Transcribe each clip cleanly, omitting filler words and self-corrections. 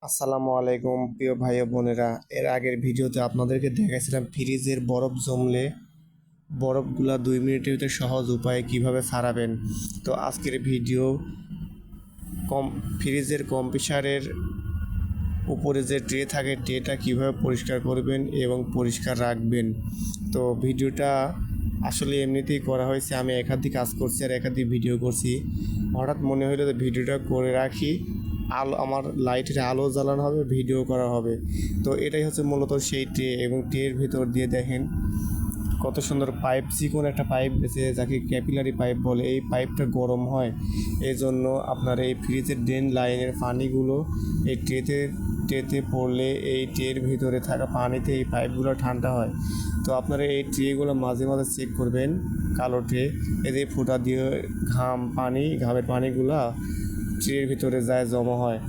আসসালামু আলাইকুম প্রিয় ভাই ও বোনেরা। এর আগের ভিডিওতে আপনাদেরকে দেখাইছিলাম ফ্রিজের বরফ জমলে বরফগুলা 2 মিনিটের ভিতরে সহজ উপায়ে কিভাবে ছাড়াবেন। তো আজকের ভিডিও ফ্রিজের কম্প্রেসারের উপরে যে ট্রে থাকে ট্রেটা কিভাবে পরিষ্কার করবেন এবং পরিষ্কার রাখবেন। তো ভিডিওটা আসলে এমনিতেই করা হয়েছে, আমি একাধিক কাজ করছি আর একাধিক ভিডিও করছি। হঠাৎ মনে হলো যে ভিডিওটা করে রাখি, আমার লাইটের আলো জ্বালানো হবে, ভিডিও করা হবে। তো এটাই হচ্ছে মূলত সেই ট্রে, এবং ট্রের ভিতর দিয়ে দেখেন কত সুন্দর পাইপ, চিকন একটা পাইপ গেছে যাকে ক্যাপিলারি পাইপ বলে। এই পাইপটা গরম হয়, এই জন্য আপনার এই ফ্রিজের ড্রেন লাইনের পানিগুলো এই ট্রেতে পড়লে এই ট্রের ভিতরে থাকা পানিতে এই পাইপগুলো ঠান্ডা হয়। তো আপনারা এই ট্রেগুলো মাঝে মাঝে চেক করবেন। কালো ট্রে, এদের ফুটা দিয়ে ঘামের পানিগুলা ট্রের ভিতরে যায়, জমা হয়।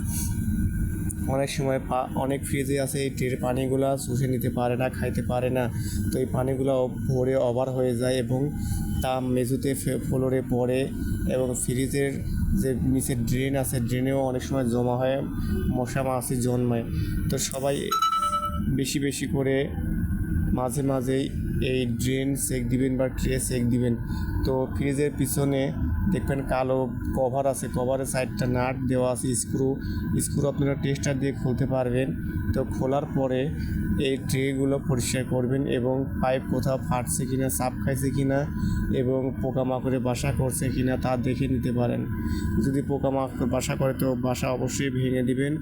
অনেক সময় অনেক ফ্রিজে আছে এই ট্রের পানিগুলা শুষে নিতে পারে না, খাইতে পারে না। তো এই পানিগুলো ভরে ওভার হয়ে যায় এবং তা মেঝেতে ফ্লোরে পড়ে, এবং ফ্রিজের যে নিচে ড্রেন আছে ড্রেনেও অনেক সময় জমা হয়, মশা মাছি জন্মায়। তো সবাই বেশি বেশি করে মাঝে মাঝেই এই ড্রেন চেক দিবেন বা ট্রে চেক দিবেন। তো ফ্রিজের পিছনে দেখবেন কালো কভার আছে, কভারের সাইডটা নাট দেওয়া আছে, স্ক্রু আপনারা টেস্টার দিয়ে খুলতে পারবেন। তো খোলার পরে এই ট্রেগুলো পরিষ্কার করবেন এবং পাইপ কোথাও ফাটছে কিনা, চাপ খাইছে কিনা এবং পোকামাকড়ে বাসা করছে কিনা তা দেখে নিতে পারেন। যদি পোকামাকড় বাসা করে তো বাসা অবশ্যই ভেঙে দিবেন।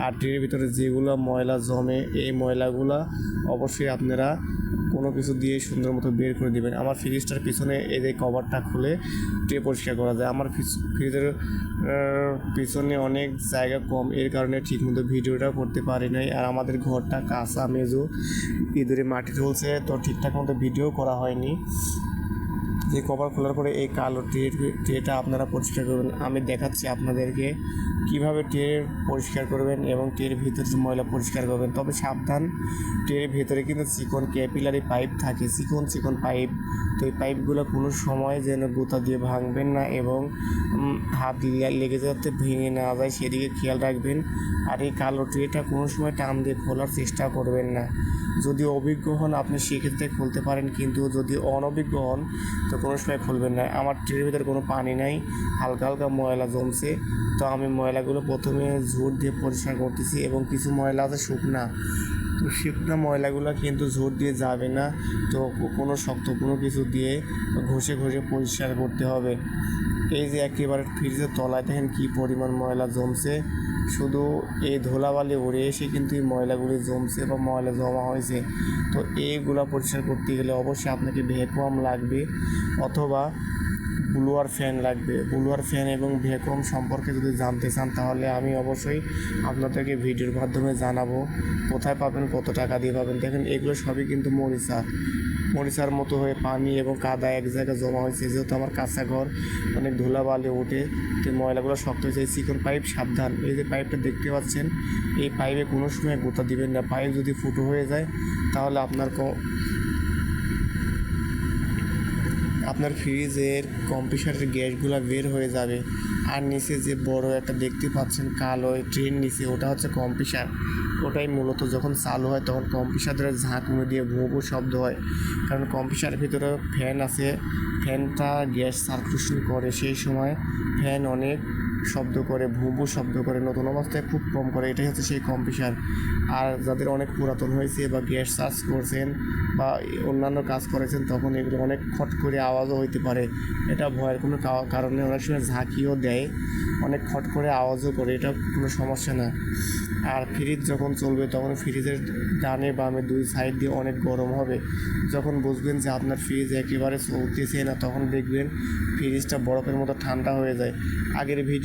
আর ট্রের ভিতরে যেগুলো ময়লা জমে এই ময়লাগুলো অবশ্যই আপনারা কোনো কিছু দিয়ে সুন্দর মতো বের করে দেবেন। আমার ফ্রিজটার পিছনে এই যে কভারটা খুলে ট্রে পরিষ্কার করা যায়। আমার ফ্রিজের পিছনে অনেক জায়গা কম, এর কারণে ঠিকমতো ভিডিওটা করতে পারি নাই। আর আমাদের ঘরটা কাঁচা মেজো, ইঁদুরে মাটি তুলছে, তো ঠিকঠাক মতো ভিডিও করা হয়নি। যে কভার খোলার পরে এই কালো ট্রেটা আপনারা পরিষ্কার করবেন। আমি দেখাচ্ছি আপনাদেরকে কিভাবে ট্রে পরিষ্কার করবেন এবং ট্রের ভিতরে ময়লা পরিষ্কার করবেন। তবে সাবধান, ট্রের ভেতরে কিন্তু চিকন ক্যাপিলারি পাইপ থাকে, চিকন পাইপ। তো এই পাইপগুলো কোনো সময় যেন গোতা দিয়ে ভাঙবেন না এবং হাত লেগে যাতে ভেঙে না যায় সেদিকে খেয়াল রাখবেন। আর এই কালো ট্রেটা কোনো সময় টান দিয়ে খোলার চেষ্টা করবেন না। যদি অভিজ্ঞ হন আপনি সেক্ষেত্রে খুলতে পারেন, কিন্তু যদি অনভিজ্ঞ হন তো কোনো সময় খুলবেন না। আমার ট্রের ভিতরে কোনো পানি নাই, হালকা হালকা ময়লা জমছে। তো আমি ময়লাগুলো প্রথমে ঝুট দিয়ে পরিষ্কার করতেছি, এবং কিছু ময়লা আছে শুকনা, তো শুকনা ময়লাগুলো কিন্তু ঝুট দিয়ে যাবে না। তো কোনো শক্ত কোনো কিছু দিয়ে ঘষে পরিষ্কার করতে হবে। এই যে একেবারে ফ্রিজের তলায় দেখেন কী পরিমাণ ময়লা জমছে, শুধু এই ধুলাবালি উড়ে এসে কিন্তু এই ময়লাগুলি জমছে বা ময়লা জমা হয়েছে। তো এইগুলা পরিষ্কার করতে গেলে অবশ্যই আপনাকে ভ্যাকুয়াম লাগবে অথবা ব্লোয়ার ফ্যান লাগবে। ব্লোয়ার ফ্যান এবং ভ্যাকুয়াম সম্পর্কে যদি জানতে চান তাহলে আমি অবশ্যই আপনাদেরকে ভিডিওর মাধ্যমে জানাবো কোথায় পাবেন, কত টাকা দিয়ে পাবেন। দেখেন এগুলো সবই কিন্তু মরিচার মতো হয়ে পানি এবং কাদা এক জায়গায় জমা হয়েছে। যেহেতু আমার কাঁচা ঘর, অনেক ধুলাবালি ওঠে, তো ময়লাগুলো শক্ত হয়েছে। চিকন পাইপ সাবধান, এই যে পাইপটা দেখতে পাচ্ছেন এই পাইপে কোনো সময় গোতা দিবেন না। পাইপ যদি ফুটো হয়ে যায় তাহলে আপনার ফ্রিজের কম্প্রেসারের গ্যাসগুলো বের হয়ে যাবে। আর নিচে যে বড় একটা দেখতে পাচ্ছেন কালো ট্রেন নিচে, ওটা হচ্ছে কম্প্রেসার। ওটাই মূলত যখন চালু হয় তখন কম্প্রেসারের ঝাঁকুনি দিয়ে ভুঁ শব্দ হয়, কারণ কম্প্রেসারের ভিতরে ফ্যান আছে, ফ্যানটা গ্যাস সার্কুলেশন করে, সেই সময় ফ্যান অনেক শব্দ করে, ভুঁ শব্দ করে, নতুন অবস্থায় খুব কম করে। এটাই হচ্ছে সেই কম্প্রেসার। আর যাদের অনেক পুরাতন হয়েছে বা গ্যাস চার্জ করছেন বা অন্যান্য কাজ করেছেন তখন এগুলো অনেক খট করে আওয়াজও হইতে পারে। এটা ভয়ের কোনো কারণে অনেক সময় ঝাঁকিও দেয়, অনেক খট করে আওয়াজও করে, এটা কোনো সমস্যা না। আর ফ্রিজ যখন চলবে তখন ফ্রিজের ডানে বামে দুই সাইড দিয়ে অনেক গরম হবে। যখন বুঝবেন যে আপনার ফ্রিজ একেবারে চলতেছে না তখন দেখবেন ফ্রিজটা বরফের মতো ঠান্ডা হয়ে যায়। আগের ভিডিও